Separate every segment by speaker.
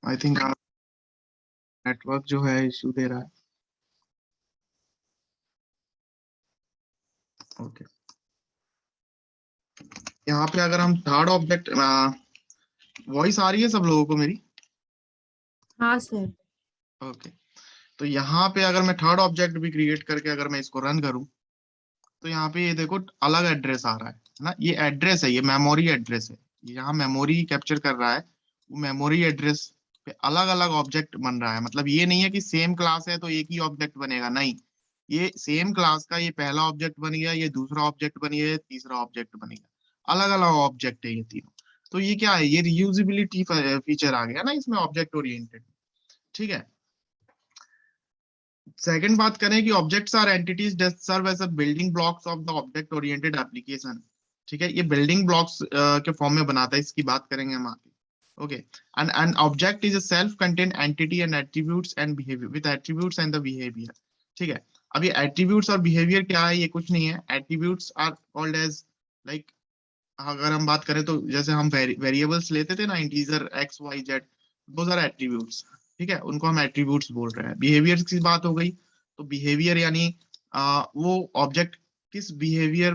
Speaker 1: I think network जो है issue दे रहा है। ओके, यहाँ पे अगर हम थर्ड ऑब्जेक्ट, वॉइस आ रही है सब लोगों को मेरी?
Speaker 2: हाँ सर।
Speaker 1: ओके, तो यहाँ पे अगर मैं थर्ड ऑब्जेक्ट भी क्रिएट करके अगर मैं इसको रन करूँ, तो यहाँ पे ये देखो अलग एड्रेस आ रहा है ना। ये एड्रेस है, ये मेमोरी एड्रेस है। यहाँ मेमोरी कैप्चर कर रहा है, वो मेमोरी एड्रेस पे अलग अलग ऑब्जेक्ट बन रहा है। मतलब ये नहीं है कि सेम क्लास है तो एक ही ऑब्जेक्ट बनेगा, नहीं। ये सेम क्लास का ये पहला ऑब्जेक्ट बन गया, ये दूसरा ऑब्जेक्ट बन गया, ये तीसरा ऑब्जेक्ट बन गया। अलग अलग ऑब्जेक्ट है ये तीनों। तो ये क्या है, ये रियूजिबिलिटी फीचर आ गया ना इसमें, ऑब्जेक्ट ओरिएंटेड। ठीक है। सेकंड बात करें कि objects are entities that serve as a building blocks of the object oriented application. ठीक है, ये बिल्डिंग ब्लॉक्स के फॉर्म में बनाता है, इसकी बात करेंगे हम आगे। Okay, and an object is a self contained entity and attributes and behaviour with attributes and the behaviour. ठीक है, अब ये एट्रीब्यूट्स और बिहेवियर क्या है, ये कुछ नहीं है। Attributes are called as, like अगर हम बात करें तो जैसे हम वेरिएबल्स लेते थे ना, integer x y z, those are attributes. ठीक है, उनको हम एट्रीब्यूट्स बोल रहे हैं। बिहेवियर की बात हो गई, तो बिहेवियर यानी वो ऑब्जेक्ट किस बिहेवियर,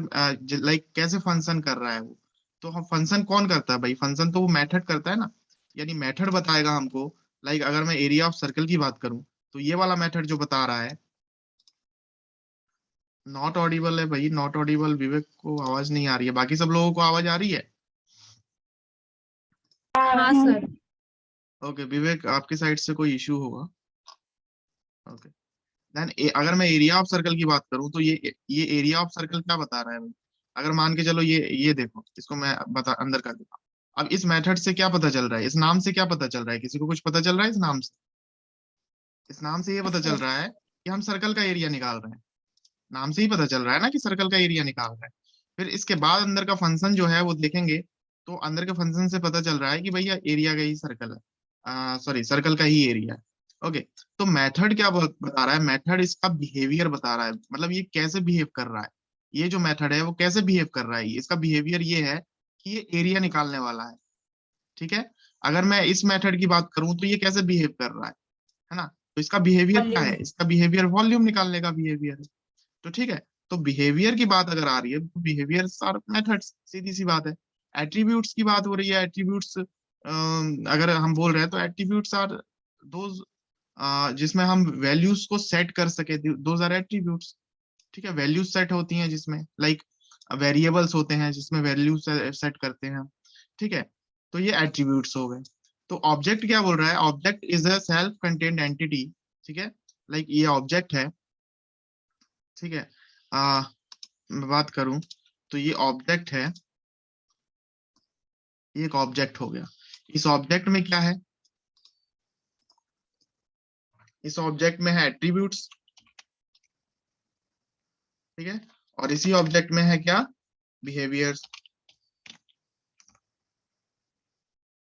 Speaker 1: लाइक कैसे फंक्शन कर रहा है वो। तो हम फंक्शन कौन करता है भाई, फंक्शन तो वो मेथड करता है ना, यानी मेथड बताएगा हमको। लाइक अगर मैं एरिया ऑफ सर्कल की बात करूं, तो ये वाला मेथड जो बता रहा है, नॉट ऑडिबल है भाई, नॉट ऑडिबल। विवेक को आवाज नहीं आ रही है, बाकी सब लोगों को आवाज आ रही है?
Speaker 2: हाँ सर।
Speaker 1: ओके, विवेक आपकी साइड से कोई इशू होगा। ओके, देन अगर मैं एरिया ऑफ सर्कल की बात करूं, तो ये एरिया ऑफ सर्कल क्या बता रहा है भाई। अगर मान के चलो, ये देखो, इसको मैं बता अंदर कर देता हूं। अब इस मेथड से क्या पता चल रहा है, इस नाम से क्या पता चल रहा है, किसी को कुछ पता चल रहा है इस नाम से? इस नाम से ये पता चल
Speaker 2: सर
Speaker 1: रहा है कि हम सर्कल का एरिया निकाल रहे हैं। नाम से ही पता चल रहा है ना कि सर्कल का एरिया निकाल रहा है। फिर इसके बाद अंदर का फंक्शन जो है वो देखेंगे, तो अंदर के फंक्शन से पता चल रहा है कि भैया एरिया का ही सर्कल है, सॉरी सर्कल का ही एरिया है। ओके, तो मेथड क्या बता रहा है, मेथड इसका बिहेवियर बता रहा है। मतलब ये कैसे बिहेव कर रहा है, ये जो मेथड है वो कैसे बिहेव कर रहा है, इसका बिहेवियर ये है कि ये एरिया निकालने वाला है। ठीक है, अगर मैं इस मेथड की बात करूं तो ये कैसे बिहेव कर रहा है ना। तो इसका बिहेवियर क्या
Speaker 2: वॉल्यूम।
Speaker 1: है, इसका बिहेवियर वॉल्यूम निकालने का बिहेवियर है। तो ठीक है, तो बिहेवियर की बात अगर आ रही है, तो बिहेवियर आर मेथड्स, सीधी सी बात है। एट्रीब्यूट्स की बात हो रही है, एट्रीब्यूट्स अगर हम बोल रहे हैं तो एट्रीब्यूट्स आर दोज जिसमें हम वैल्यूज को सेट कर सके, दोज आर एट्रीब्यूट्स। ठीक है, वैल्यूज सेट होती हैं जिसमें, लाइक वेरिएबल्स होते हैं जिसमें वैल्यू सेट करते हैं। ठीक है, तो ये एट्रीब्यूट्स हो गए। तो ऑब्जेक्ट क्या बोल रहा है, object is a self contained entity. ठीक है, लाइक ये ऑब्जेक्ट है। ठीक है, मैं बात करूं तो ये ऑब्जेक्ट है, ये एक ऑब्जेक्ट हो गया। इस ऑब्जेक्ट में क्या है, इस ऑब्जेक्ट में है एट्रीब्यूट्स। ठीक है, और इसी ऑब्जेक्ट में है क्या, बिहेवियर्स।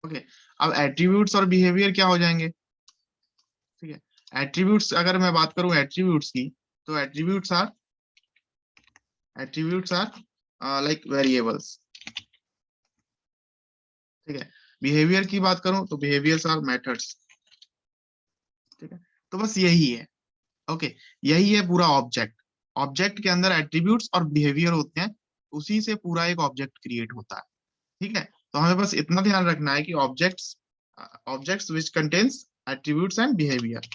Speaker 1: ओके, अब एट्रीब्यूट्स और बिहेवियर क्या हो जाएंगे। ठीक है, एट्रीब्यूट्स अगर मैं बात करूं एट्रीब्यूट्स की, तो एट्रीब्यूट्स आर लाइक वेरिएबल्स। ठीक है, बिहेवियर की बात करूं तो बिहेवियर्स आर मेथड्स। ठीक है, तो बस यही है। ओके, यही है पूरा ऑब्जेक्ट। ऑब्जेक्ट के अंदर एट्रीब्यूट्स और बिहेवियर होते हैं, उसी से पूरा एक ऑब्जेक्ट क्रिएट होता है। ठीक है, तो हमें बस इतना ध्यान रखना है कि objects which contains attributes and behaviour.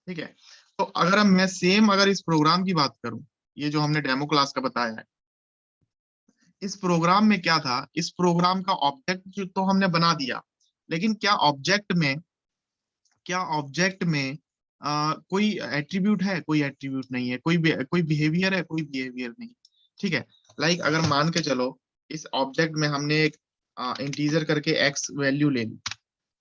Speaker 1: ठीक है, तो अगर मैं सेम अगर इस प्रोग्राम की बात करूं, ये जो हमने डेमो क्लास का बताया है, इस प्रोग्राम में क्या था, इस प्रोग्राम का ऑब्जेक्ट तो हमने बना दिया, लेकिन क्या ऑब्जेक्ट में कोई एट्रीब्यूट है, कोई एट्रीब्यूट नहीं है, कोई बिहेवियर है, कोई बिहेवियर नहीं। ठीक है, लाइक अगर मान के चलो, इस ऑब्जेक्ट में हमने एक इंटीजर करके एक्स वैल्यू ले ली।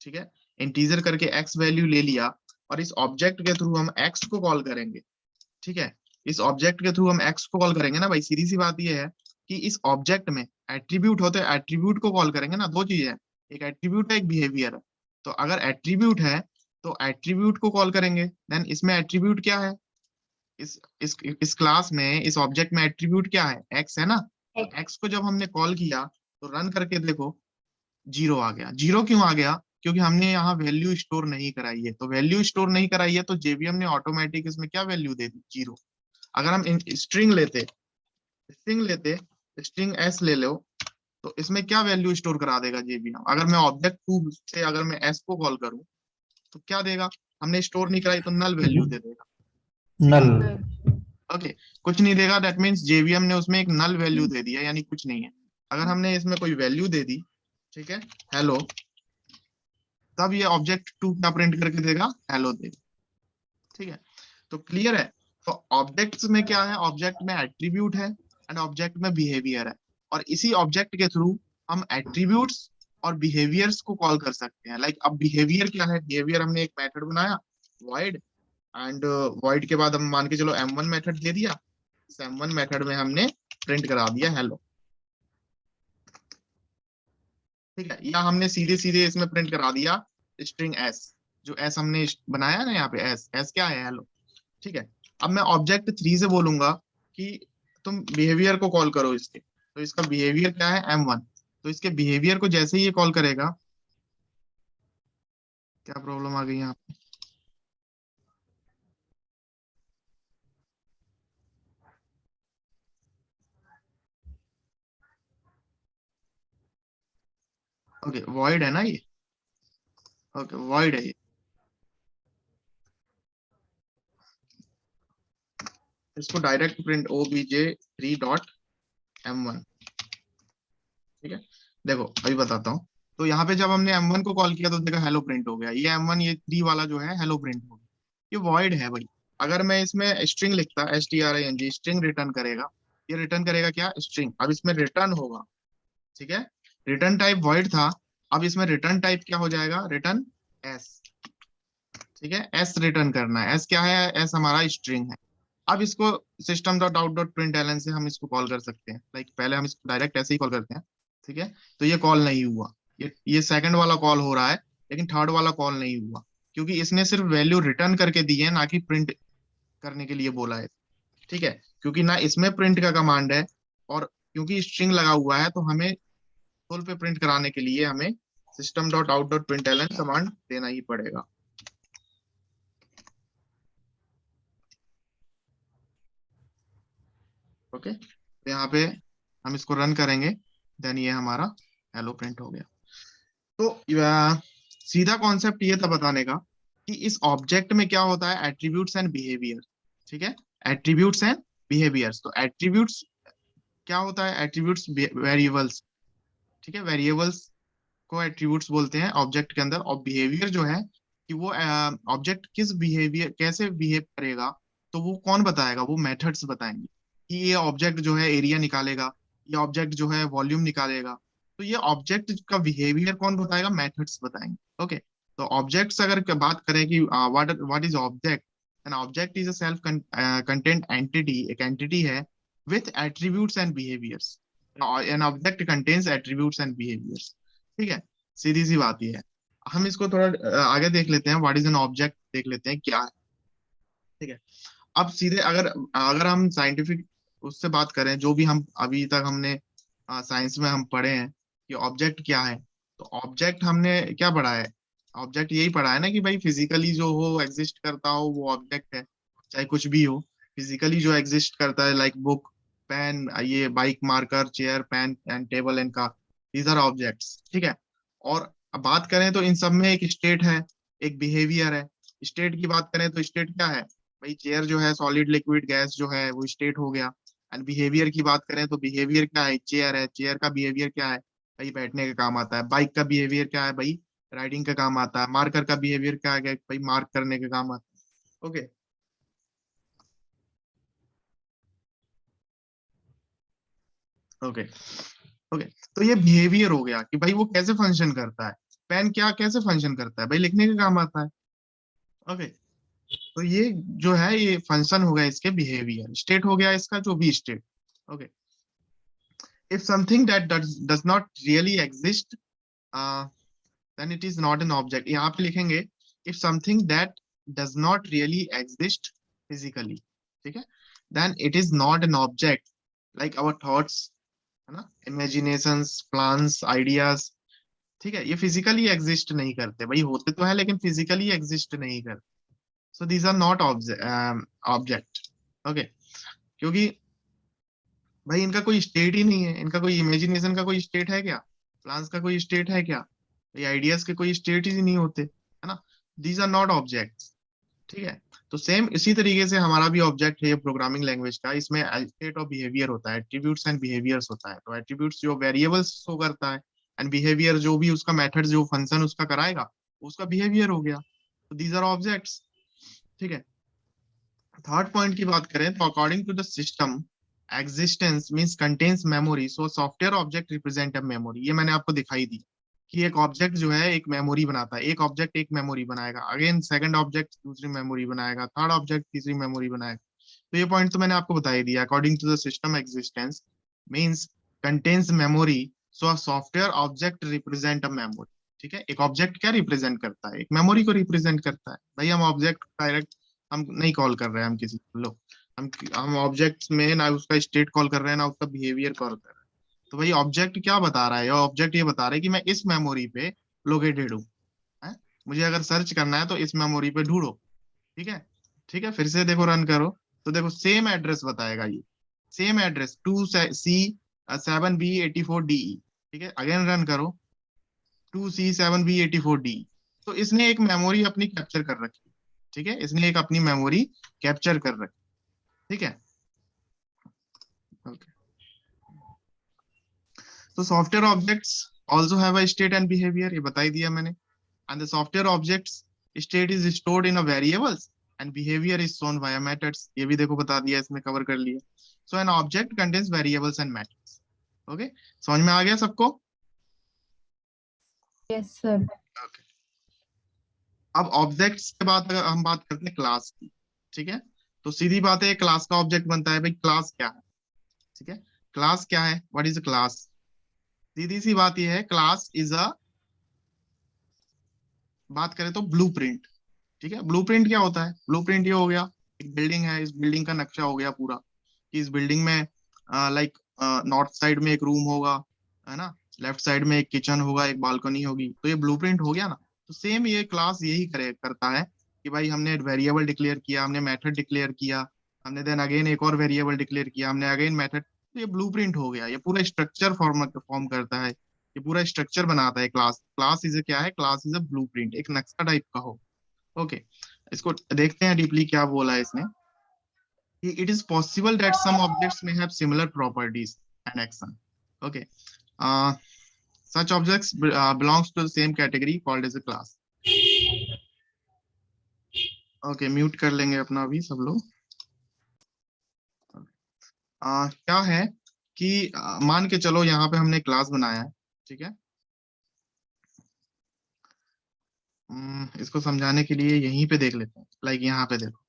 Speaker 1: ठीक है, इंटीजर करके एक्स वैल्यू ले लिया, और इस ऑब्जेक्ट के थ्रू हम एक्स को कॉल करेंगे। ठीक है, इस ऑब्जेक्ट के थ्रू हम एक्स को कॉल करेंगे ना भाई। सीधी सी बात ये है कि इस ऑब्जेक्ट में एट्रीब्यूट होते हैं, एट्रीब्यूट को कॉल करेंगे ना। दो चीजें हैं, एक एट्रीब्यूट है, एक बिहेवियर है। तो अगर एट्रीब्यूट है तो एट्रीब्यूट को कॉल करेंगे। देन इसमें एट्रीब्यूट क्या है, इस क्लास में, इस ऑब्जेक्ट में एट्रीब्यूट क्या है, एक्स है ना। तो एक्स को जब हमने कॉल किया, तो रन करके देखो, जीरो आ गया। जीरो क्यों आ गया, क्योंकि हमने यहाँ वैल्यू स्टोर नहीं कराई है, तो वैल्यू स्टोर नहीं कराई है तो जेवीएम ने ऑटोमेटिक इसमें क्या वैल्यू दे दी, 0। अगर हम स्ट्रिंग एस ले लो, तो इसमें क्या वैल्यू स्टोर करा देगा जेवीएम। अगर मैं ऑब्जेक्ट टू से अगर मैं एस को कॉल करूं तो क्या देगा, हमने स्टोर नहीं कराई तो नल वैल्यू दे देगा, ठीक है।
Speaker 3: नल।
Speaker 1: ओके, कुछ नहीं देगा, दैट मीन्स जेवीएम ने उसमें एक नल वैल्यू दे दिया, यानी कुछ नहीं है। अगर हमने इसमें कोई वैल्यू दे दी, ठीक है, हेलो, तब ये ऑब्जेक्ट टू क्या प्रिंट करके देगा, हेलो देगा, ठीक है। तो क्लियर है। तो ऑब्जेक्ट्स में क्या है, ऑब्जेक्ट में एट्रीब्यूट है एंड ऑब्जेक्ट में बिहेवियर है, और इसी ऑब्जेक्ट के थ्रू हम एट्रीब्यूट्स और बिहेवियर्स को कॉल कर सकते हैं। लाइक अब बिहेवियर क्या है, बिहेवियर हमने एक मेथड बनाया void, एंड void के बाद हम मान के चलो m1 मेथड दे दिया, इस m1 मेथड में हमने प्रिंट करा दिया हेलो, ठीक है। या हमने सीधे सीधे इसमें प्रिंट करा दिया स्ट्रिंग s, जो s हमने बनाया ना यहाँ पे, s क्या है, हेलो, ठीक है। अब मैं ऑब्जेक्ट 3 से बोलूंगा कि तुम बिहेवियर को कॉल करो इसके, तो इसका बिहेवियर क्या है, m1, तो इसके बिहेवियर को जैसे ही ये कॉल करेगा, क्या प्रॉब्लम आ गई यहाँ पे, ओके void है ना ये, ओके void है ये, इसको डायरेक्ट प्रिंट obj3.m1, ठीक है। देखो अभी बताता हूँ, तो यहाँ पे जब हमने m1 को कॉल किया तो देखा हेलो प्रिंट हो गया, ये m1 ये 3 वाला जो है हेलो प्रिंट हो गया, ये void है भाई। अगर मैं इसमें स्ट्रिंग लिखता, string स्ट्रिंग रिटर्न करेगा, ये रिटर्न करेगा क्या, स्ट्रिंग। अब इसमें रिटर्न होगा, ठीक है, रिटर्न टाइप void था, अब इसमें रिटर्न टाइप क्या हो जाएगा, रिटर्न s, ठीक है, s रिटर्न करना है। s क्या है, s हमारा स्ट्रिंग है। अब इसको system dot out dot print LN से हम इसको कॉल कर सकते हैं, लाइक पहले हम इसको डायरेक्ट ऐसे ही कॉल करते हैं, ठीक है। तो ये कॉल नहीं हुआ, ये सेकंड वाला कॉल हो रहा है, लेकिन थर्ड वाला कॉल नहीं हुआ, क्योंकि इसने सिर्फ वैल्यू रिटर्न करके दी है, ना कि प्रिंट करने के लिए बोला है, ठीक है। क्योंकि ना इसमें प्रिंट का कमांड है, और क्योंकि स्ट्रिंग लगा हुआ है, तो हमें फुल पे प्रिंट कराने के लिए हमें system dot out dot print LN command देना ही पड़ेगा। ओके, तो यहाँ पे हम इसको रन करेंगे, देन ये हमारा हेलो प्रिंट हो गया। तो सीधा कॉन्सेप्ट ये था बताने का कि इस ऑब्जेक्ट में क्या होता है, एट्रीब्यूट्स एंड बिहेवियर, ठीक है, एट्रीब्यूट्स एंड बिहेवियर्स। तो एट्रीब्यूट्स क्या होता है, एट्रीब्यूट्स वेरिएबल्स, ठीक है, वेरिएबल्स को एट्रीब्यूट्स बोलते हैं ऑब्जेक्ट के अंदर। और बिहेवियर जो है कि वो ऑब्जेक्ट किस बिहेवियर कैसे बिहेव करेगा, तो वो कौन बताएगा, वो मेथड्स बताएंगे कि ये ऑब्जेक्ट जो है एरिया निकालेगा, ये ऑब्जेक्ट जो है वॉल्यूम निकालेगा। तो ये ऑब्जेक्ट का बिहेवियर कौन बताएगा, मेथड्स बताएंगे। ओके, तो ऑब्जेक्ट्स अगर बात करें कि what is object, an object is a self content entity, एक एंटिटी है with attributes and behaviours. N object contains attributes and behaviours, ठीक है, सीधी सी बात ये है। हम इसको थोड़ा आगे देख लेते हैं, व्हाट इज एन ऑब्जेक्ट देख लेते हैं क्या है, ठीक है। अब सीधे अगर अगर हम साइंटिफिक उससे बात करें, जो भी हम अभी तक हमने साइंस में हम पढ़े हैं कि ऑब्जेक्ट क्या है, तो ऑब्जेक्ट हमने क्या पढ़ा है, ऑब्जेक्ट यही पढ़ा है ना कि भाई फिजिकली जो हो एग्जिस्ट करता हो वो ऑब्जेक्ट है, चाहे कुछ भी हो, फिजिकली जो एग्जिस्ट करता है, लाइक बुक, पेन, ये bike, marker, chair, pen and table and car, these are objects, ठीक है। और अब बात करें तो इन सब में एक स्टेट है, एक बिहेवियर है। स्टेट की बात करें तो स्टेट क्या है, भाई चेयर जो है सॉलिड लिक्विड गैस जो है वो स्टेट हो गया। एंड बिहेवियर की बात करें तो बिहेवियर क्या है, चेयर है, चेयर का बिहेवियर क्या है, भाई बैठने का काम आता है। बाइक का बिहेवियर क्या है, भाई राइडिंग का काम आता है। मार्कर का बिहेवियर क्या है, भाई मार्क करने का काम आता है। ओके, ओके, ओके, तो ये बिहेवियर हो गया कि भाई वो कैसे फंक्शन करता है। पेन क्या कैसे फंक्शन करता है, भाई लिखने का काम आता है। ओके, तो ये जो है ये फंक्शन हो गया इसके बिहेवियर, स्टेट हो गया इसका जो भी state. Okay, if something that does not really exist, uh, then it is not an object। यहाँ पे लिखेंगे if something that does not really exist physically, ठीक है, then it is not an object, like our thoughts, है ना, imaginations, plans, ideas, ठीक है, ये फिजिकली एग्जिस्ट नहीं करते भाई, होते तो है लेकिन फिजिकली एग्जिस्ट नहीं करते। So these are not object. Okay, क्योंकि भाई इनका कोई स्टेट ही नहीं है, इनका कोई इमेजिनेशन का कोई स्टेट है क्या, प्लान्स का कोई स्टेट है क्या, ये आइडियाज के कोई स्टेट ही नहीं होते, है ना। These are not objects. ठीक है, तो सेम इसी तरीके से हमारा भी ऑब्जेक्ट है प्रोग्रामिंग लैंग्वेज का, इसमें स्टेट ऑफ बिहेवियर होता है, एट्रीब्यूट्स एंड बिहेवियर्स होता है। तो एट्रीब्यूट्स जो वेरिएबल्स शो करता है, एंड बिहेवियर जो भी उसका मेथड जो फंक्शन उसका कराएगा उसका बिहेवियर हो गया। तो दीज आर ऑब्जेक्ट्स। ठीक है, थर्ड पॉइंट की बात करें तो according to the system existence means contains memory, so software object represent a memory. ये मैंने आपको दिखाई दी कि एक ऑब्जेक्ट जो है एक मेमोरी बनाता है, एक ऑब्जेक्ट एक मेमोरी बनाएगा, अगेन सेकंड ऑब्जेक्ट दूसरी मेमोरी बनाएगा, थर्ड ऑब्जेक्ट तीसरी मेमोरी बनाएगा। तो ये पॉइंट तो मैंने आपको बता ही दिया। According to the system existence means contains memory, so a software object represent a memory. ठीक है, एक ऑब्जेक्ट क्या रिप्रेजेंट करता है, एक मेमोरी को रिप्रेजेंट करता है। भाई हम ऑब्जेक्ट डायरेक्ट हम नहीं कॉल कर रहे हैं, हम किसी लो हम ऑब्जेक्ट्स में ना उसका स्टेट कॉल कर रहे हैं ना उसका बिहेवियर कॉल कर रहे हैं। तो भाई ऑब्जेक्ट क्या बता रहा है, ऑब्जेक्ट ये बता रहा है कि मैं इस मेमोरी पे लोकेटेड हूँ, है? मुझे अगर सर्च करना है तो इस मेमोरी पे ढूंढो। ठीक है, ठीक है, फिर से देखो रन करो तो देखो सेम एड्रेस बताएगा ये, सेम एड्रेस 2C7B84DE। ठीक है, अगेन रन करो 2C7B84DE। तो इसने एक मेमोरी अपनी कैप्चर कर रखी। ठीक है, इसने एक अपनी मेमोरी कैप्चर कर रखी। ठीक है, ओके। तो software objects also have a state and behaviour, ये बता ही दिया मैंने। And the software objects state is stored in a variables and behaviour is shown via methods, ये भी देखो बता दिया, इसमें कवर कर लिया। So an object contains variables and methods. Okay, समझ में आ गया सबको?
Speaker 2: Yes, sir.
Speaker 1: okay. अब ऑब्जेक्ट्स के बाद अगर हम बात करते हैं क्लास की, ठीक है, तो सीधी बात है क्लास का ऑब्जेक्ट बनता है। भाई क्लास क्या है? ठीक है, क्लास क्या है, व्हाट इज अ क्लास? सीधी सी बात यह है, क्लास इज अ, बात करें तो ब्लूप्रिंट। ठीक है, ब्लूप्रिंट क्या होता है? ब्लूप्रिंट ये हो गया, एक बिल्डिंग है, इस बिल्डिंग का नक्शा हो गया पूरा, कि इस बिल्डिंग में लाइक नॉर्थ साइड में एक रूम होगा, है ना, लेफ्ट साइड में एक किचन होगा, एक बालकनी होगी, तो ये ब्लूप्रिंट हो गया ना। तो सेम ये क्लास यही करता है कि भाई हमने वेरिएबल डिक्लेयर किया, हमने मेथड डिक्लेयर किया, हमने देन अगेन एक और वेरिएबल डिक्लेयर किया, हमने अगेन मेथड, तो ये ब्लूप्रिंट हो गया, ये पूरा स्ट्रक्चर फॉर्म करता है, ये पूरा स्ट्रक्चर बनाता है क्लास। क्लास इज क्या है? क्लास इज अ ब्लूप्रिंट, एक नक्शा टाइप का हो। ओके, इसको देखते हैं डीपली क्या बोला है इसने। It is possible that some objects may have similar properties and action. Okay, such objects belongs to the same category called as a class. Okay, mute कर लेंगे अपना अभी सब लोग। क्या है कि मान के चलो यहाँ पे हमने क्लास बनाया है। ठीक है, इसको समझाने के लिए यहीं पे देख लेते हैं, लाइक यहाँ पे देखो।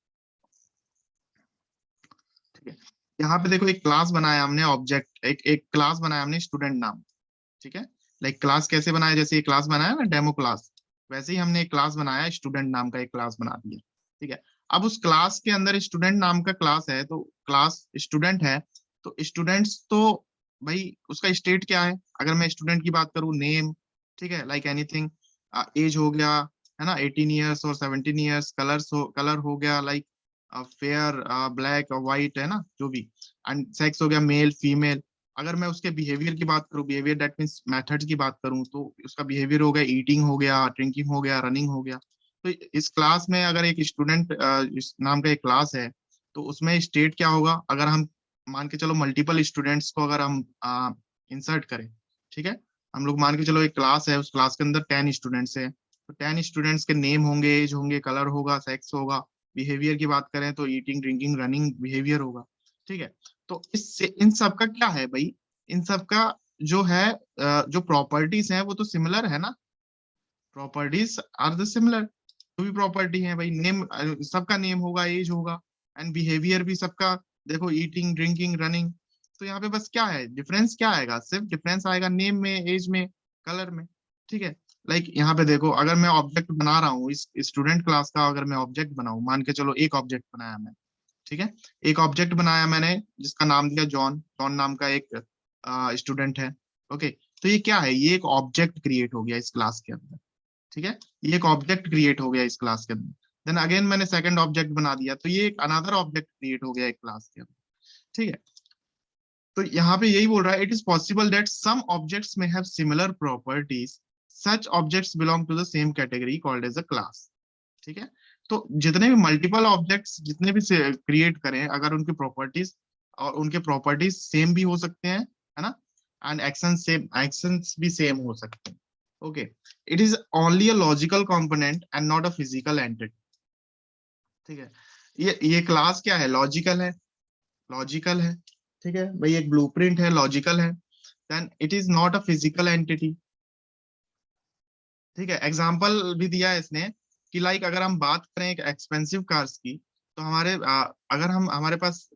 Speaker 1: ठीक है, यहाँ पे देखो एक क्लास बनाया हमने, ऑब्जेक्ट एक एक क्लास बनाया हमने स्टूडेंट नाम। ठीक है, लाइक क्लास कैसे बनाया, जैसे ये क्लास बनाया ना डेमो क्लास, वैसे ही हमने एक क्लास बनाया, स्टूडेंट नाम का एक क्लास बना दिया। ठीक है, अब उस क्लास के अंदर स्टूडेंट नाम का क्लास है, तो क्लास स्टूडेंट है, तो स्टूडेंट्स तो भाई उसका स्टेट क्या है? अगर मैं स्टूडेंट की बात करूँ, नेम, ठीक है, लाइक एनीथिंग, एज हो गया, है ना, 18 ईयर्स और 17 ईयर्स, कलर हो गया लाइक फेयर, ब्लैक और व्हाइट, है ना, जो भी, एंड सेक्स हो गया मेल फीमेल। अगर मैं उसके बिहेवियर की बात करूं, बिहेवियर दैट मींस मेथड्स की बात करूं, तो उसका बिहेवियर हो गया ईटिंग हो गया, ड्रिंकिंग हो गया, रनिंग हो गया। तो इस क्लास में अगर एक स्टूडेंट इस नाम का एक क्लास है, तो उसमें स्टेट क्या होगा? अगर हम मान के चलो मल्टीपल स्टूडेंट्स को अगर हम इंसर्ट करें, ठीक है, हम लोग मान के चलो एक क्लास है, उस क्लास के अंदर 10 स्टूडेंट्स है, तो 10 स्टूडेंट्स के नेम होंगे, एज होंगे, कलर होगा, सेक्स होगा। बिहेवियर की बात करें तो ईटिंग ड्रिंकिंग रनिंग बिहेवियर होगा। ठीक है, तो इससे इन सब का क्या है भाई? इन सब का जो है जो प्रॉपर्टीज है वो तो सिमिलर है ना, प्रॉपर्टीज आर द सिमिलर। जो भी प्रॉपर्टी है भाई, नेम सबका नेम होगा, एज होगा, एंड बिहेवियर भी सबका, देखो ईटिंग ड्रिंकिंग रनिंग। तो यहाँ पे बस क्या है डिफरेंस, क्या आएगा? सिर्फ डिफरेंस आएगा नेम में, एज में, कलर में। ठीक है, लाइक यहाँ पे देखो, अगर मैं ऑब्जेक्ट बना रहा हूँ इस स्टूडेंट क्लास का, अगर मैं ऑब्जेक्ट बनाऊं, मान के चलो एक ऑब्जेक्ट बनाया मैं। ठीक है, एक ऑब्जेक्ट बनाया मैंने जिसका नाम दिया जॉन, जॉन नाम का एक स्टूडेंट है। ओके, तो ये क्या है, ये एक ऑब्जेक्ट क्रिएट हो गया इस क्लास के अंदर, ठीक है, ये एक ऑब्जेक्ट क्रिएट हो गया इस क्लास के अंदर। देन अगेन मैंने सेकंड ऑब्जेक्ट बना दिया, तो ये एक अनदर ऑब्जेक्ट क्रिएट हो गया एक क्लास के अंदर, ठीक है। तो यहाँ पे यही बोल रहा है, it is possible that some objects may have similar properties, such objects belong to the same category called as a class, ठीक है। तो जितने भी मल्टीपल ऑब्जेक्ट्स जितने भी क्रिएट करें, अगर उनकी प्रॉपर्टीज और उनके प्रॉपर्टीज सेम भी हो सकते हैं, है ना, एंड एक्शंस भी सेम हो सकते हैं, okay. It is only a logical component and not a physical entity, ठीक है। ये क्लास क्या है, लॉजिकल है, लॉजिकल है, ठीक है भाई, एक ब्लूप्रिंट है, लॉजिकल है, then it is not a physical entity, ठीक है। एग्जाम्पल भी दिया है इसने कि लाइक अगर हम बात करें एक एक्सपेंसिव कार्स की, तो अगर हम हमारे पास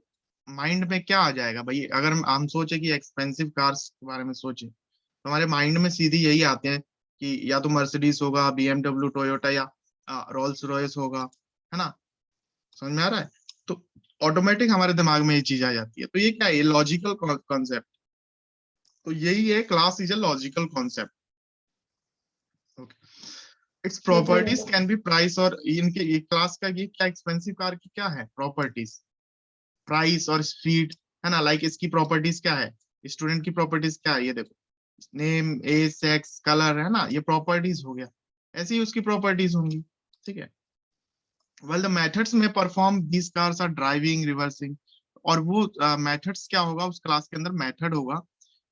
Speaker 1: माइंड में क्या आ जाएगा भाई, अगर हम सोचे कि एक्सपेंसिव कार्स के बारे में सोचे, तो हमारे माइंड में सीधी यही आते हैं कि या तो मर्सिडीज होगा, बीएमडब्ल्यू, टोयोटा, या रोल्स रॉयस होगा, है ना, समझ में आ रहा है। तो ऑटोमेटिक हमारे दिमाग में ये चीज आ जाती है। तो ये क्या है, ये लॉजिकल कॉन्सेप्ट, तो यही है, class is a logical concept, okay. Its properties can be price, और इनके ये क्लास का, ये क्या एक्सपेंसिव कार की क्या है प्रॉपर्टीज, प्राइस और स्पीड, है ना। लाइक इसकी प्रॉपर्टीज क्या है, स्टूडेंट की प्रॉपर्टीज क्या है, ये देखो, नेम, एज, सेक्स, कलर, है ना, ये प्रॉपर्टीज हो गया, ऐसे ही उसकी प्रॉपर्टीज होंगी, ठीक है। वेल द मेथड्स में perform these cars are driving, reversing, और वो मेथड्स क्या होगा उस क्लास के अंदर, मेथड होगा।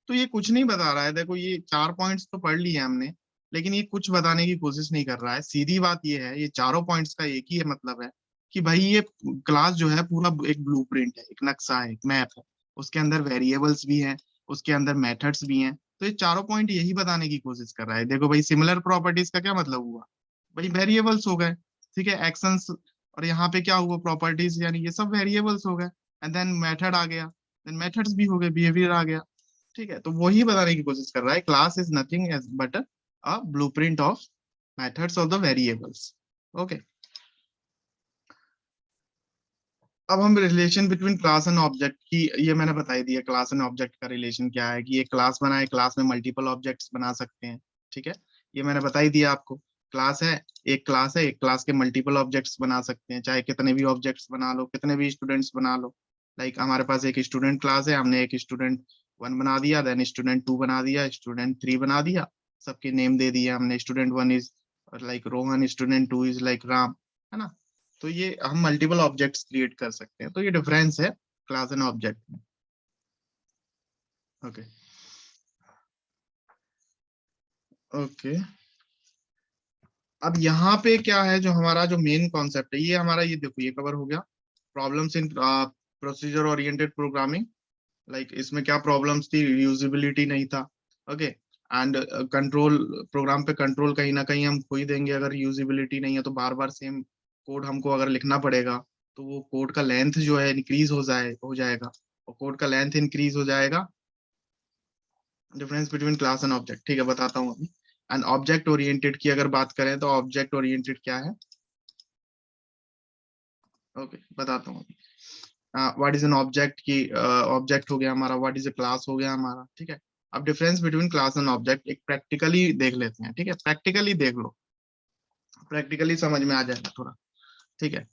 Speaker 1: तो ये कुछ नहीं बता रहा है, देखो ये 4 पॉइंट्स तो पढ़ लिए हमने, लेकिन ये कुछ बताने की कोशिश नहीं कर रहा है। सीधी बात ये है, ये चारों पॉइंट्स का एक ही है मतलब है कि भाई ये क्लास जो है पूरा एक ब्लूप्रिंट है, एक नक्शा है, एक मैप है, उसके अंदर वेरिएबल्स भी हैं, उसके अंदर मेथड्स भी हैं। तो ये चारों पॉइंट यही बताने की कोशिश कर रहा है। देखो भाई, सिमिलर प्रॉपर्टीज का क्या मतलब हुआ भाई, वेरिएबल्स हो गए, ठीक है, एक्शंस, और यहाँ पे क्या हुआ, प्रॉपर्टीज, यानी ये सब वेरिएबल्स हो गए, एंड देन मेथड आ गया, देन मेथड्स भी हो गए, बिहेवियर आ गया, ठीक है। तो वही बताने की कोशिश कर रहा है, class is nothing as but a blueprint of methods of the variables, okay. अब हम relation between class and object की, ये मैंने बता ही दिया, क्लास एंड ऑब्जेक्ट का रिलेशन क्या है, कि ये क्लास बनाए, क्लास में मल्टीपल ऑब्जेक्ट्स बना सकते हैं, ठीक है, ये मैंने बता ही दिया आपको। क्लास है, एक क्लास के मल्टीपल ऑब्जेक्ट्स बना सकते हैं, चाहे कितने भी ऑब्जेक्ट्स बना लो, कितने भी स्टूडेंट्स बना लो। लाइक हमारे पास एक स्टूडेंट क्लास है, हमने एक स्टूडेंट 1 बना दिया, देन स्टूडेंट 2 बना दिया, स्टूडेंट 3 बना दिया, सबके नेम दे दिए हमने, student 1 is like Rohan, student 2 is like Ram, है ना। तो ये हम मल्टीपल ऑब्जेक्ट्स क्रिएट कर सकते हैं, तो ये डिफरेंस है क्लास एंड ऑब्जेक्ट में, ओके। ओके, अब यहाँ पे क्या है, जो हमारा जो मेन कॉन्सेप्ट है, ये हमारा, ये देखो, ये कवर हो गया, problems in procedure oriented programming. Like इसमें क्या प्रॉब्लम्स थी, यूजिबिलिटी नहीं था, ओके, एंड कंट्रोल, प्रोग्राम पे कंट्रोल कहीं ना कहीं हम खो ही देंगे अगर यूजिबिलिटी नहीं है, तो बार बार सेम कोड हमको अगर लिखना पड़ेगा, तो वो कोड का लेंथ जो है इंक्रीज हो जाएगा, और कोड का लेंथ इंक्रीज हो जाएगा। Difference between class and object, ठीक है, बताता हूँ अभी। एंड ऑब्जेक्ट ओरिएंटेड की अगर बात करें, तो ऑब्जेक्ट ओरिएंटेड क्या है, ओके, बताता हूँ अभी। व्हाट इज एन ऑब्जेक्ट की, ऑब्जेक्ट हो गया हमारा, व्हाट इज ए क्लास हो गया हमारा, ठीक है। अब difference between class and object एक प्रैक्टिकली देख लेते हैं, ठीक है, प्रैक्टिकली देख लो, प्रैक्टिकली समझ में आ जाएगा थोड़ा, ठीक है।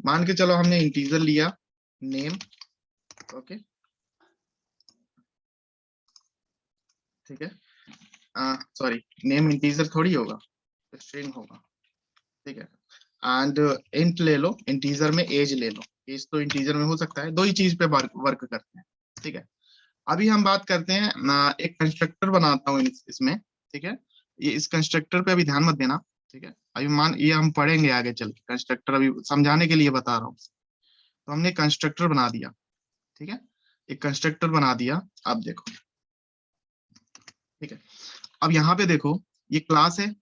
Speaker 1: मान के चलो हमने इंटीजर लिया, नेम, ओके, ठीक है, सॉरी, नेम इंटीजर थोड़ी होगा, स्ट्रिंग होगा, ठीक है। एंड इंट ले लो, इंटीजर में एज ले लो, एज तो इंटीजर में हो सकता है, दो ही चीज पे वर्क करते हैं, ठीक है। अभी हम बात करते हैं एक कंस्ट्रक्टर बनाता हूँ इसमें, ठीक है, ये इस कंस्ट्रक्टर पे अभी ध्यान मत देना, ठीक है, अभी ये हम पढ़ेंगे आगे चल के, कंस्ट्रक्टर अभी समझाने के लिए बता रहा हूँ। तो हमने कंस्ट्रक्टर बना दिया, ठीक है, एक कंस्ट्रक्टर बना दिया, अब देखो, ठीक है, अब यहाँ पे देखो, ये क्लास है,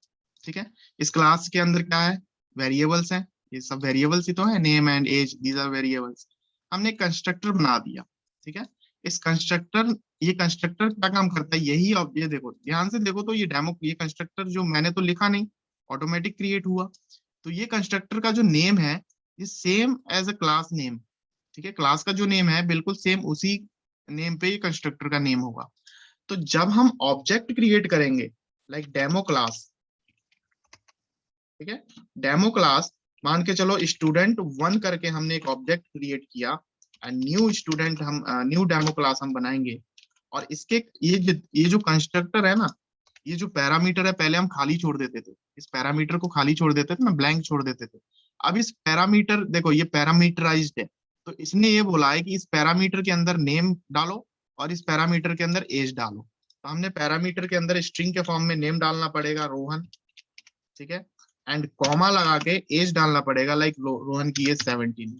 Speaker 1: ठीक है, इस क्लास के अंदर क्या है, वेरिएबल्स हैं, ये सब वेरिएबल्स ही तो है, name and age, these are variables. हमने कंस्ट्रक्टर बना दिया, ठीक है, इस कंस्ट्रक्टर, ये कंस्ट्रक्टर क्या काम करता है, यही, अब ये देखो, ध्यान से देखो, तो ये डेमो, ये कंस्ट्रक्टर जो मैंने तो लिखा नहीं, ऑटोमेटिक क्रिएट हुआ। तो ये कंस्ट्रक्टर का जो नेम है, ये same as a class name, ठीक है, क्लास का जो नेम है बिल्कुल सेम उसी नेम पे ये कंस्ट्रक्टर का नेम होगा। तो जब हम ऑब्जेक्ट क्रिएट करेंगे लाइक डेमो क्लास, ठीक है, डेमो क्लास, मान के चलो स्टूडेंट 1 करके हमने एक ऑब्जेक्ट क्रिएट किया एंड न्यू स्टूडेंट, हम न्यू डेमो क्लास हम बनाएंगे। और इसके ये जो कंस्ट्रक्टर है ना, ये जो पैरामीटर है, पहले हम खाली छोड़ देते थे, इस पैरामीटर को खाली छोड़ देते थे ना, ब्लैंक छोड़ देते थे। अब इस पैरामीटर, देखो ये पैरामीटराइज्ड है, तो इसने ये बोला है कि इस पैरामीटर के अंदर नेम डालो और इस पैरामीटर के अंदर एज डालो। तो हमने पैरामीटर के अंदर स्ट्रिंग के फॉर्म में नेम डालना पड़ेगा रोहन, ठीक है, एंड कॉमा लगा के एज डालना पड़ेगा, लाइक रोहन की एज 17।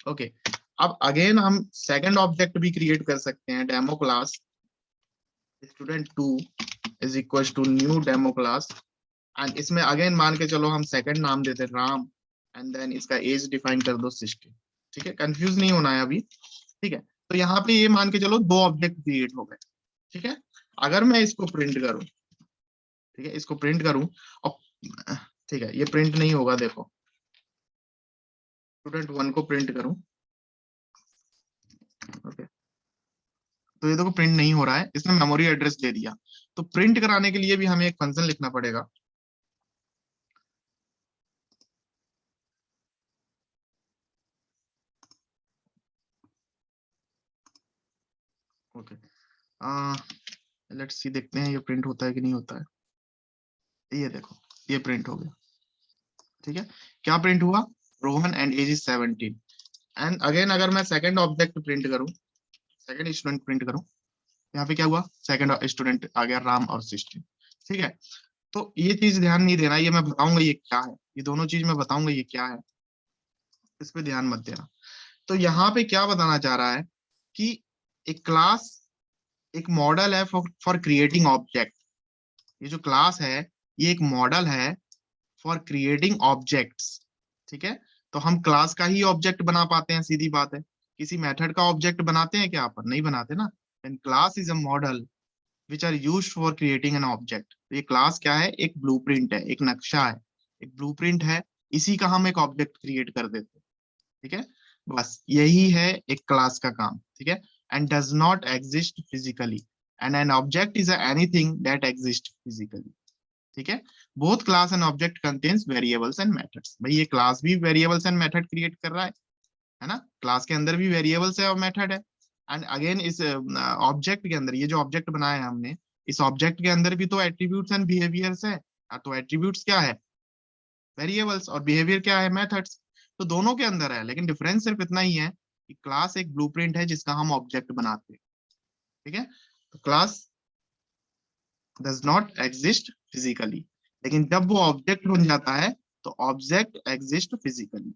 Speaker 1: ओके, अब अगेन हम सेकंड ऑब्जेक्ट भी क्रिएट कर सकते हैं, demo class student 2 is equal to new demo class, and इसमें अगेन मान के चलो हम सेकंड नाम देते राम, एंड देन इसका एज डिफाइन कर दो 60। ठीक है, कंफ्यूज नहीं होना है अभी, ठीक है। तो यहाँ पे ये मान के चलो 2 ऑब्जेक्ट क्रिएट हो गए, ठीक है। अगर मैं इसको प्रिंट करूं, ठीक है, इसको प्रिंट करूं और, ठीक है, ये प्रिंट नहीं होगा, देखो स्टूडेंट 1 को प्रिंट करूं, ओके, तो ये देखो प्रिंट नहीं हो रहा है, इसने मेमोरी एड्रेस दे दिया। तो प्रिंट कराने के लिए भी हमें एक फंक्शन लिखना पड़ेगा, ओके। लेट्स सी, देखते हैं ये प्रिंट होता है कि नहीं होता है। ये देखो, ये प्रिंट हो गया, ठीक है। क्या प्रिंट हुआ? Rohan and age is 17। And again अगर मैं सेकंड ऑब्जेक्ट प्रिंट करूं, सेकंड स्टूडेंट प्रिंट करूं, यहाँ पे क्या हुआ? सेकंड स्टूडेंट आ गया राम और 16, ठीक है। तो ये चीज ध्यान नहीं देना, ये मैं बताऊंगा ये क्या है, ये दोनों चीज मैं बताऊंगा ये क्या है, इस पे ध्यान मत देना। तो यहाँ पे क्या बताना चाह रहा है कि एक क्लास एक मॉडल है फॉर क्रिएटिंग ऑब्जेक्ट। ये जो क्लास है ये एक मॉडल है फॉर क्रिएटिंग ऑब्जेक्ट्स, ठीक है। तो हम क्लास का ही ऑब्जेक्ट बना पाते हैं, सीधी बात है। किसी मेथड का ऑब्जेक्ट बनाते हैं क्या? अपन नहीं बनाते ना। And class is a model which are used for creating an object. तो ये क्लास क्या है? एक ब्लूप्रिंट है, एक नक्शा है, एक ब्लूप्रिंट है, इसी का हम एक ऑब्जेक्ट क्रिएट कर देते हैं, ठीक है। बस यही है एक क्लास का काम, ठीक है। And does not exist physically, and an object is anything that exist physically, ठीक है। Both class and object contains variables and methods. भाई ये क्लास भी वेरिएबल्स एंड मेथड क्रिएट कर रहा है ना, क्लास के अंदर भी वेरिएबल्स है और मेथड है। एंड अगेन इस ऑब्जेक्ट के अंदर, ये जो ऑब्जेक्ट बनाया है हमने, इस ऑब्जेक्ट के अंदर भी तो एट्रीब्यूट्स एंड बिहेवियर्स है। तो एट्रीब्यूट्स क्या है? वेरिएबल्स, और बिहेवियर क्या है? मेथड्स। तो दोनों के अंदर है, लेकिन डिफरेंस सिर्फ इतना ही है कि क्लास एक ब्लूप्रिंट है जिसका हम ऑब्जेक्ट बनाते हैं, ठीक है। तो class does not exist physically, लेकिन जब वो ऑब्जेक्ट बन जाता है तो ऑब्जेक्ट एग्जिस्ट फिजिकली,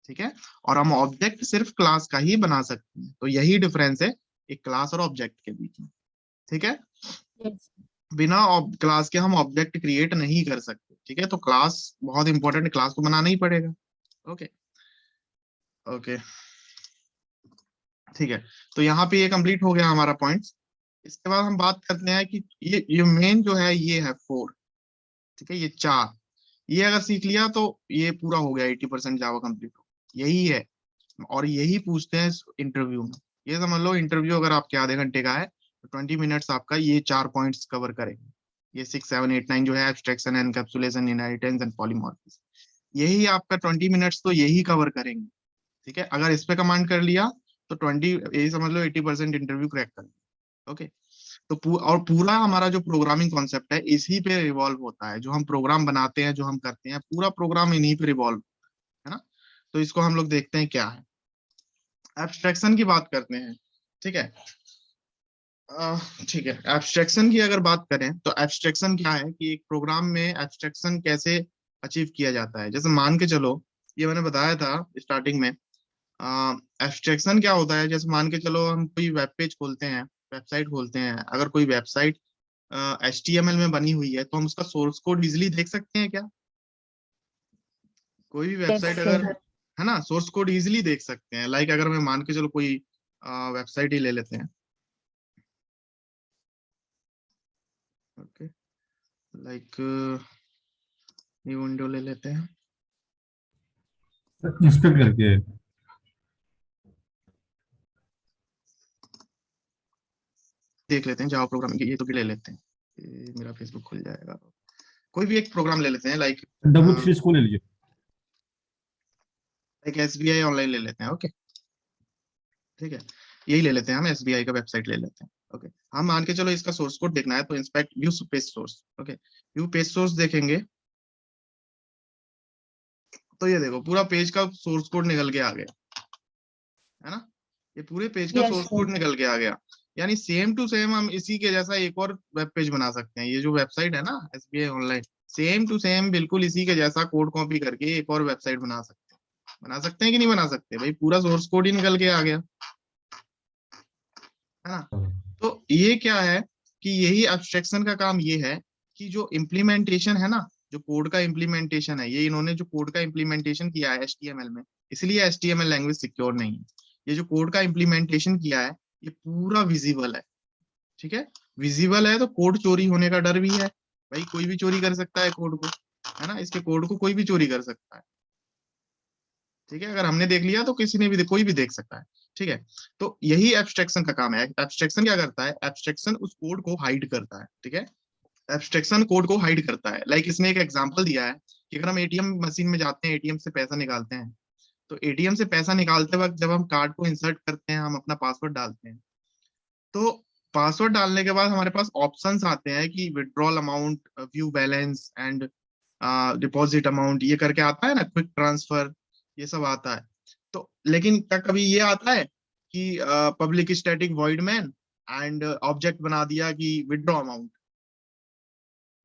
Speaker 1: ठीक है। और हम ऑब्जेक्ट सिर्फ क्लास का ही बना सकते हैं, तो यही डिफरेंस है एक क्लास और ऑब्जेक्ट के बीच में, ठीक है।
Speaker 2: Yes.
Speaker 1: बिना क्लास के हम ऑब्जेक्ट क्रिएट नहीं कर सकते, ठीक है। तो क्लास बहुत इंपॉर्टेंट, क्लास को बनाना ही पड़ेगा, ओके ओके, ठीक है। तो यहाँ पे ये कंप्लीट हो गया हमारा पॉइंट। इसके बाद हम बात करते हैं कि ये मेन जो है ये है 4, ठीक है, ये 4, ये अगर सीख लिया तो ये पूरा हो गया, 80% जावा कंप्लीट हो, यही है। और यही पूछते हैं इंटरव्यू में। ये समझ लो, इंटरव्यू अगर आपके आधे घंटे का है तो 20 मिनट्स आपका ये 4 पॉइंट्स कवर करेंगे। ये 6 7 8 9 जो है, abstraction, encapsulation, inheritance and polymorphism, यही आपका 20 मिनट्स तो यही कवर करेंगे, ठीक है। अगर इस पे कमांड कर लिया तो 20, यही समझ लो 80% इंटरव्यू क्रैक कर, ओके। तो और पूरा हमारा जो प्रोग्रामिंग कॉन्सेप्ट है इसी पे रिवॉल्व होता है, जो हम प्रोग्राम बनाते हैं, जो हम करते हैं, पूरा प्रोग्राम इन्हीं पे रिवॉल्व है ना। तो इसको हम लोग देखते हैं क्या है। एब्स्ट्रैक्शन की बात करते हैं, ठीक है। ठीक है, एब्स्ट्रैक्शन की अगर बात करें तो एब्स्ट्रैक्शन क्या है कि एक प्रोग्राम में एब्स्ट्रैक्शन कैसे अचीव किया जाता है। जैसे मान के चलो, ये मैंने बताया था स्टार्टिंग में, एब्स्ट्रैक्शन क्या होता है। जैसे मान के चलो हम कोई वेब पेज खोलते हैं, वेबसाइट खोलते हैं, अगर कोई वेबसाइट HTML में बनी हुई है तो हम उसका सोर्स कोड इजिली देख सकते हैं क्या? कोई भी
Speaker 2: Yes,
Speaker 1: वेबसाइट
Speaker 2: sir.
Speaker 1: अगर, है ना, सोर्स कोड इजिली देख सकते हैं। लाइक अगर मैं मान के चलो कोई वेबसाइट ही ले लेते हैं, ओके, लाइक न्यू विंडो ले लेते हैं,
Speaker 3: इंस्पेक्ट करके।
Speaker 1: देख लेते हैं जावा प्रोग्राम की, ये तो ले लेते हैं, ये मेरा फेसबुक खुल जाएगा। कोई भी एक प्रोग्राम ले लेते हैं, लाइक
Speaker 3: W3 इसको ले लीजिए।
Speaker 1: एक SBI ऑनलाइन ले लेते हैं। ओके ठीक है, यही ले लेते हैं हम, SBI का वेबसाइट ले लेते हैं। ओके हम मान के चलो इसका सोर्स कोड देखना है, तो inspect view page source. Okay view page source देखेंगे तो ये देखो पूरा पेज का सोर्स कोड निकल के आ गया, है ना, ये पूरे पेज का
Speaker 2: Yes,
Speaker 1: सोर्स
Speaker 2: sir.
Speaker 1: कोड निकल के आ गया। यानी सेम टू सेम हम इसी के जैसा एक और वेब पेज बना सकते हैं। ये जो वेबसाइट है ना SBI online, same to same बिल्कुल इसी के जैसा कोड कॉपी करके एक और वेबसाइट बना सकते हैं कि नहीं बना सकते भाई, पूरा सोर्स कोड ही निकल के आ गया, है ना। तो ये क्या है कि यही एब्स्ट्रैक्शन का काम ये है कि जो इम्प्लीमेंटेशन है ना, जो कोड का इम्प्लीमेंटेशन है, ये इन्होंने जो कोड का इम्प्लीमेंटेशन किया है HTML में, इसलिए HTML लैंग्वेज सिक्योर नहीं है। ये जो कोड का इम्प्लीमेंटेशन किया है ये पूरा विजिबल है, ठीक है, विजिबल है, तो कोड चोरी होने का डर भी है भाई, कोई भी चोरी कर सकता है कोड को, है ना, इसके कोड को कोई भी चोरी कर सकता है, ठीक है, अगर हमने देख लिया तो किसी ने भी, कोई भी देख सकता है, ठीक है। तो यही एब्स्ट्रैक्शन का काम है। एब्स्ट्रैक्शन क्या करता है, एब्स्ट्रैक्शन उस कोड को हाइड करता है, ठीक है, एब्स्ट्रैक्शन कोड को हाइड करता है। लाइक इसने एक एग्जांपल दिया है कि अगर हम ATM मशीन में जाते हैं, ATM से पैसा निकालते हैं, तो ATM से पैसा निकालते वक्त जब हम कार्ड को इंसर्ट करते हैं, हम अपना पासवर्ड डालते हैं, तो पासवर्ड डालने के बाद हमारे पास ऑप्शंस आते हैं कि withdrawal amount, view balance and deposit amount, ये करके आता है ना, क्विक ट्रांसफर, ये सब आता है। तो लेकिन क्या कभी ये आता है कि public static void main and object बना दिया कि विड्रॉ अमाउंट,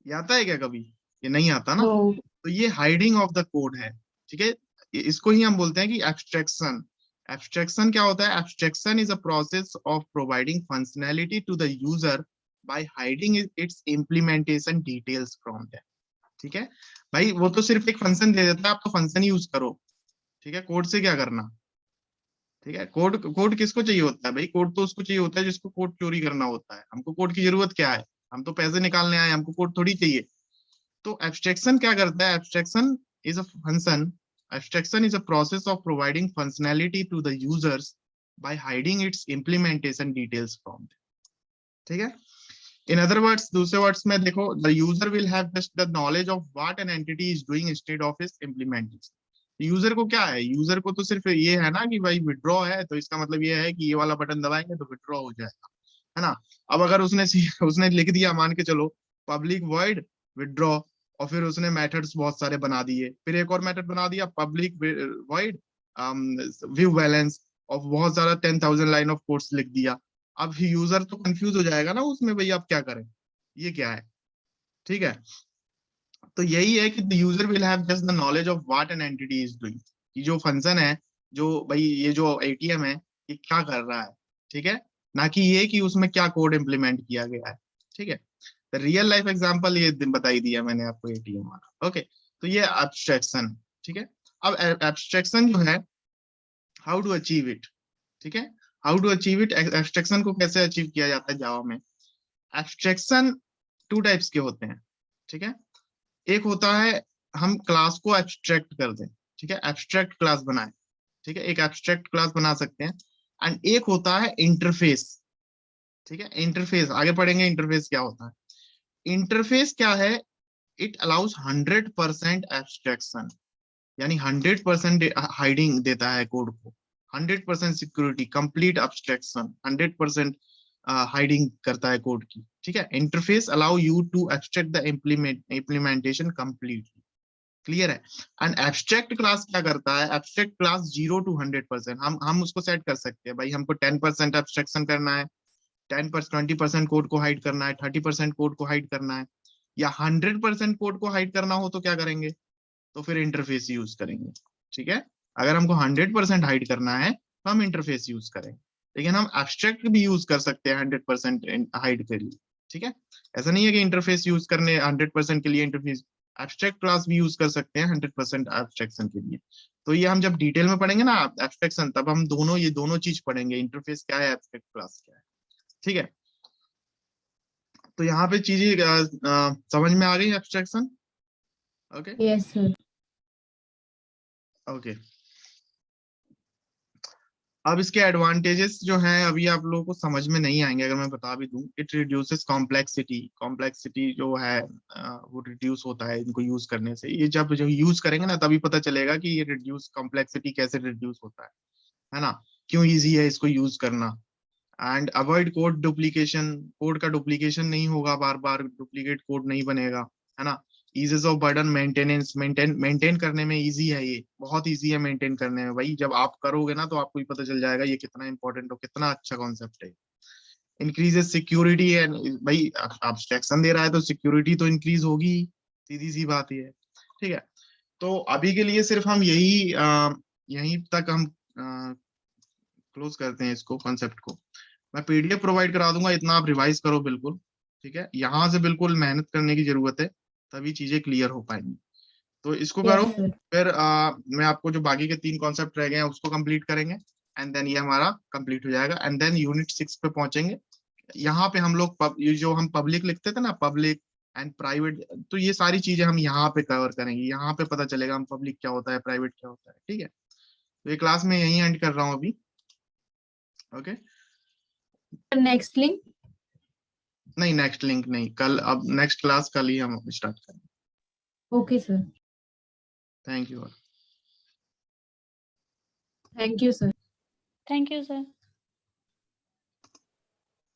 Speaker 1: ये आता है क्या कभी? ये नहीं आता ना।
Speaker 2: No.
Speaker 1: तो ये हाइडिंग ऑफ द कोड है, ठीक है, इसको ही हम बोलते हैं कि एब्स्ट्रैक्शन। एब्स्ट्रैक्शन क्या होता है, abstraction is a process of providing functionality to the user by hiding its implementation details from that, ठीक है। भाई वो तो सिर्फ एक फंक्शन दे देता है, आप तो फंक्शन ही यूज करो, ठीक है, कोड से क्या करना, ठीक है। कोड कोड किसको चाहिए होता है भाई, कोड तो उसको चाहिए होता है जिसको कोड चोरी करना होता है। हमको कोड की जरूरत क्या है, हम तो पैसे निकालने आए, हमको कोड थोड़ी चाहिए। तो एब्स्ट्रैक्शन क्या करता है, abstraction is a function, abstraction is a process of providing functionality to the users by hiding its implementation details from, ठीक है। इन अदर वर्ड्स, दूसरे वर्ड्स में देखो, the user will have just the knowledge of what an entity is doing instead of its implementation. User को क्या है, user को तो सिर्फ ये है ना कि भाई विड्रॉ है, तो इसका मतलब ये है कि ये वाला बटन दबाएंगे तो विड्रॉ हो जाएगा, है ना। अब अगर उसने उसने लिख दिया, मान के चलो पब्लिक वॉइड विड्रॉ, और फिर उसने मेथड्स बहुत सारे बना दिए, फिर एक और मेथड बना दिया पब्लिक वॉइड व्यू बैलेंस, और बहुत सारा 10,000 लाइन ऑफ कोड्स लिख दिया। अब यूजर तो कंफ्यूज हो जाएगा ना उसमें, भाई आप क्या करें, ये क्या है, ठीक है। तो यही है कि the user will have just the knowledge of what an entity is doing, कि जो फंक्शन है, जो भाई ये जो ATM है ये क्या कर रहा है, ठीक है, ना कि ये कि उसमें क्या कोड इम्प्लीमेंट किया गया है, ठीक है। रियल लाइफ एग्जांपल ये बताई दिया मैंने आपको ATM वाला। ओके तो ये एब्स्ट्रैक्शन, ठीक है। अब एब्स्ट्रैक्शन जो है, हाउ टू अचीव इट, ठीक है, how to achieve it, abstraction को कैसे अचीव किया जाता है जावा में। एब्स्ट्रैक्शन टू टाइप्स के होते हैं, ठीक है। एक होता है हम क्लास को एब्स्ट्रैक्ट कर दें, ठीक है, एब्स्ट्रैक्ट क्लास बनाए, ठीक है, एक एब्स्ट्रैक्ट क्लास बना सकते हैं। एंड एक होता है इंटरफेस, ठीक है, इंटरफेस आगे पढ़ेंगे, इंटरफेस क्या होता है। इंटरफेस क्या है, इट अलाउज 100% एब्स्ट्रैक्शन, यानी 100% हाइडिंग देता है कोड को, 100% सिक्योरिटी, कंप्लीट एब्स्ट्रैक्शन, 100% हाइडिंग करता है कोड की, ठीक है। Interface allow you to abstract the implementation completely, clear है। एंड एब्स्ट्रैक्ट क्लास क्या करता है, एब्स्ट्रैक्ट क्लास 0 to 100%, हम उसको सेट कर सकते हैं भाई, हमको 10% एब्स्ट्रैक्शन करना है, 20% कोड को हाइड करना है, 30% कोड को हाइड करना है, या 100% कोड को हाइड करना हो तो क्या करेंगे, तो फिर इंटरफेस यूज करेंगे, ठीक है। अगर हमको 100% हाइड करना है तो हम इंटरफेस यूज करेंगे, लेकिन हम एब्स्ट्रैक्ट भी यूज कर सकते हैं 100% हाइड के लिए, ठीक है। ऐसा नहीं है कि इंटरफेस यूज करने 100% के लिए इंटरफेस, एब्स्ट्रैक्ट क्लास भी यूज कर सकते हैं 100% एब्स्ट्रैक्शन के लिए। तो ये हम जब डिटेल में पढ़ेंगे ना एब्स्ट्रैक्शन, तब हम ये दोनों चीज पढ़ेंगे, इंटरफेस क्या है, एब्स्ट्रैक्ट क्लास क्या है, ठीक है। तो यहाँ पे चीजें समझ में आ गई abstraction. Okay
Speaker 2: Yes, sir.
Speaker 1: Okay अब इसके एडवांटेजेस जो हैं अभी आप लोगों को समझ में नहीं आएंगे अगर मैं बता भी दूं। इट रिड्यूसेस कॉम्प्लेक्सिटी जो है वो रिड्यूस होता है इनको यूज करने से। ये जब यूज करेंगे ना तभी पता चलेगा कि ये रिड्यूस कॉम्प्लेक्सिटी कैसे रिड्यूस होता है ना, क्यों इजी है इसको यूज करना। And avoid code duplication, code का डुप्लीकेशन नहीं होगा, बार बार डुप्लीकेट कोड नहीं बनेगा, है ना। ईजेस ऑफ बर्डन मेंटेनेंस, मेंटेन करने में इजी है, ये बहुत इजी है मेंटेन करने में भाई। जब आप करोगे ना तो आपको ही पता चल जाएगा ये कितना इंपॉर्टेंट और कितना अच्छा कॉन्सेप्ट है। इंक्रीजेस सिक्योरिटी एंड, भाई अब्स्ट्रैक्शन दे रहा है तो सिक्योरिटी तो इंक्रीज होगी, सीधी सी बात ये है। ठीक है, तो अभी के लिए सिर्फ हम यहीं तक हम क्लोज करते हैं इसको, कॉन्सेप्ट को। मैं पीडीएफ प्रोवाइड करा दूंगा, इतना आप रिवाइज करो बिल्कुल। ठीक है, यहाँ से बिल्कुल मेहनत करने की जरूरत है, तभी चीजें क्लियर हो पाएंगी। तो इसको करो,
Speaker 2: यस सर।
Speaker 1: फिर मैं आपको जो बाकी के 3 कॉन्सेप्ट रह गए हैं उसको कंप्लीट करेंगे, एंड देन ये हमारा कंप्लीट हो जाएगा। एंड देन यूनिट 6 पे पहुंचेंगे। यहाँ पे हम लोग ये जो हम पब्लिक लिखते थे ना, पब्लिक एंड प्राइवेट, तो ये सारी चीजें हम यहाँ पे कवर करेंगे। यहाँ पे पता चलेगा हम पब्लिक क्या होता है, प्राइवेट क्या होता है। ठीक है, तो ये क्लास में यहीं एंड कर रहा हूँ अभी। Okay,
Speaker 2: next link.
Speaker 1: नहीं नेक्स्ट लिंक नहीं, कल, अब नेक्स्ट क्लास कल ही हम स्टार्ट करेंगे।
Speaker 2: Okay sir.
Speaker 1: Thank you.
Speaker 2: Thank you sir.
Speaker 3: Thank you, sir.